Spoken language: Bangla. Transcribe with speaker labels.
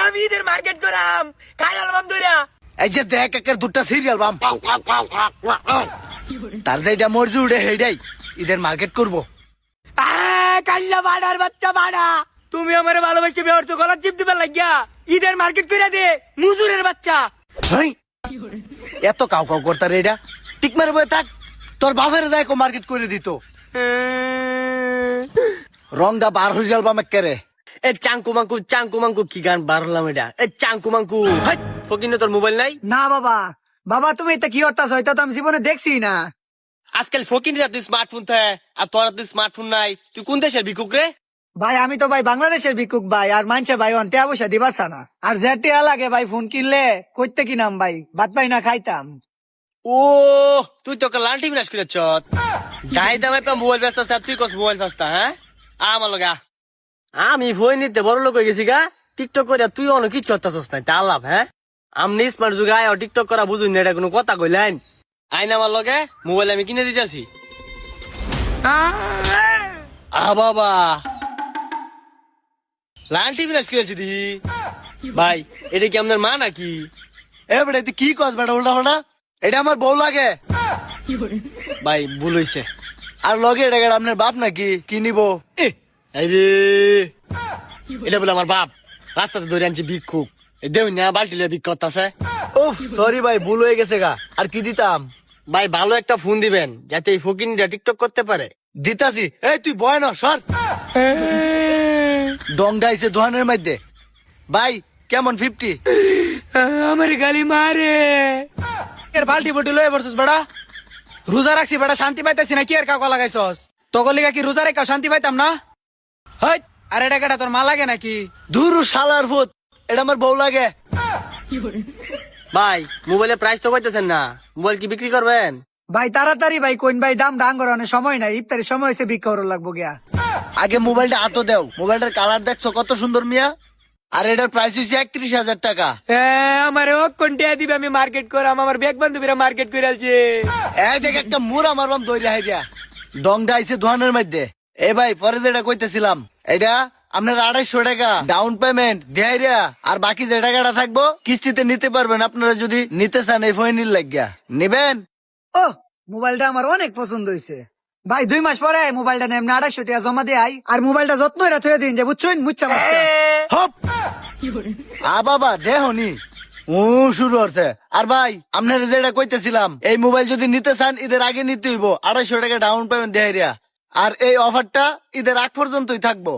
Speaker 1: আমি ঈদের মার্কেট করাম, খাই আলবাম ধরা।
Speaker 2: এই যে দেখ একের দুটা সিরিয়াল বাম তার যেটা মর্জি উঠে হেডাই ঈদের মার্কেট করবো।
Speaker 1: কাল্লা বাড়ার বাচ্চা বাড়া, তুমি আমার ভালোবাসে বেহরছো, গলার চিপ দিবার লাগিয়া ঈদের মার্কেট করে দে মুজুরের বাচ্চা।
Speaker 2: হেই, এত কাউ কাউ করতার এটা টিক মারে বয়ে থাক, তোর বাপের যায় মার্কেট করে দিত। রংটা বার হয়ে গেল বাম একেরে।
Speaker 1: এ চাঙ্কু মাঙ্কু কি গান বার হলাম এটা? এ চাঙ্কু মাঙ্কু ফকিনে তোর মোবাইল নাই?
Speaker 3: না বাবা, বাবা তুমি এটা কি করতেছ? এটা তো আমি জীবনে দেখছি না।
Speaker 1: আজকাল ফকিনের হাতে স্মার্টফোন থাকে আর তোর হাতে স্মার্টফোন নাই। তুই কোন দেশের ভিক্ষুক রে?
Speaker 3: ভাই আমি তো ভাই বাংলাদেশের ভিক্ষুক ভাই, আর মানছে ভাই অন টিয়া পয়সা দিবার না। আর যে টিয়া লাগে ভাই ফোন কিনলে কইতে কিনাম ভাই, ভাত পাই না খাইতাম।
Speaker 1: ও তুই তো লালটি বিনাশ করে চত গাই দামে একটা মোবাইল ব্যস্ত আছে, তুই কস মোবাইল ব্যস্ত? হ্যাঁ আমার লগা আমি ভয় নিতে বড় লোক হয়ে গেছি গা। টিকটক করে তুই অনেক কিছু হতাছস নাই, তা লাভ? হ্যাঁ আমনি স্মার্ট যুগে আয় টিকটক করা বুঝুন না, এটা কোনো কথা কইলেন? আইন আমার লগে মোবাইল আমি কিনে দিতেছি। বাবা লালটি বিনাশ করেছি দি ভাই, এটা কি আপনার মা নাকি?
Speaker 2: এ বেটা তুই কি কস বেটা উল্টা হল না? এটা আমার বউ লাগে
Speaker 1: ভাই ভুল হইছে।
Speaker 2: আর লগে এটা গেলে আপনার বাপ নাকি কি নিবো?
Speaker 1: আরে এটা বলে আমার বাপ, রাস্তাতে ধরে আনছি ভিক্ষুক, দেউ না বালতি লিয়ে ভিক্ষা করতেছে।
Speaker 2: উফ সরি ভাই ভুল হয়ে গেছে গা। আর কি দিতাম?
Speaker 1: ভাই ভালো একটা ফোন দিবেন যাতে এই ফকিনটা টিকটক করতে পারে।
Speaker 2: দিতাছি। এই তুই বয় না সর। ডংডা আইছে দোকানের মধ্যে। ভাই কেমন 50?
Speaker 1: আমার গালি মারে।
Speaker 3: এর বালতি বুটি লয়ে বসছস বেড়া, রোজা রাখছি বেড়া, শান্তি পাইতাছি না। কি আর কাকা লাগাইছস? তোকে লিগা কি রোজা রেখা শান্তি পাইতাম না? হই আরে এটা কেটা তোর মা লাগে নাকি?
Speaker 2: ধুরু শালার ভূত, এটা আমার বউ লাগে।
Speaker 1: ভাই মোবাইলের প্রাইস তো কইতেছেন না, মোবাইল কি বিক্রি করবেন?
Speaker 3: ভাই তাড়াতাড়ি ভাই কোন ভাই, দাম ডাং করানোর সময় নাই, ইফতারের সময় হয়েছে, ভিক্ষা করো লাগবো গিয়া।
Speaker 2: আগে মোবাইলটা হাতো দেও। মোবাইলটার কালার দেখছো কত সুন্দর মিয়া। আর এটার প্রাইস হচ্ছে 31,000 টাকা।
Speaker 1: আমার ও কোনটা দিবে, আমি মার্কেট করাম, আমার ব্যাগ বান্ধবীরা মার্কেট করে আছে।
Speaker 2: এই দেখ একটা মুরা মারবাম দৌড়ে হাই দিয়া। ডংডা আইছে দোকানের মধ্যে। এ ভাই পরে যেটা কইতেছিলাম, এটা আপনার 250 টাকা ডাউন পেমেন্ট দেয়া, আর বাকি যে টাকাটা থাকবো কিস্তিতে নিতে পারবেন আপনারা যদি নিতে চান। এই ফোনের লাগিয়া নিবেন।
Speaker 3: ও মোবাইলটা আমার অনেক পছন্দ হয়েছে ভাই। 2 মাস পরে মোবাইলটা নেম 250 টাকা জমা দিয়ে আই, আর মোবাইলটা যত্ন এরা থয়ে দিন যে বুঝছেন মুচ্ছা মাচ্ছা।
Speaker 2: হপ বাবা দেহনি ও শুরু হচ্ছে। আর ভাই আপনারা যেটা কইতেছিলাম, এই মোবাইল যদি নিতে চান ঈদের আগে নিতে হইব। 250 টাকা ডাউন পেমেন্ট দেয়া, আর এই অফারটা ঈদের আগ পর্যন্তই থাকবো।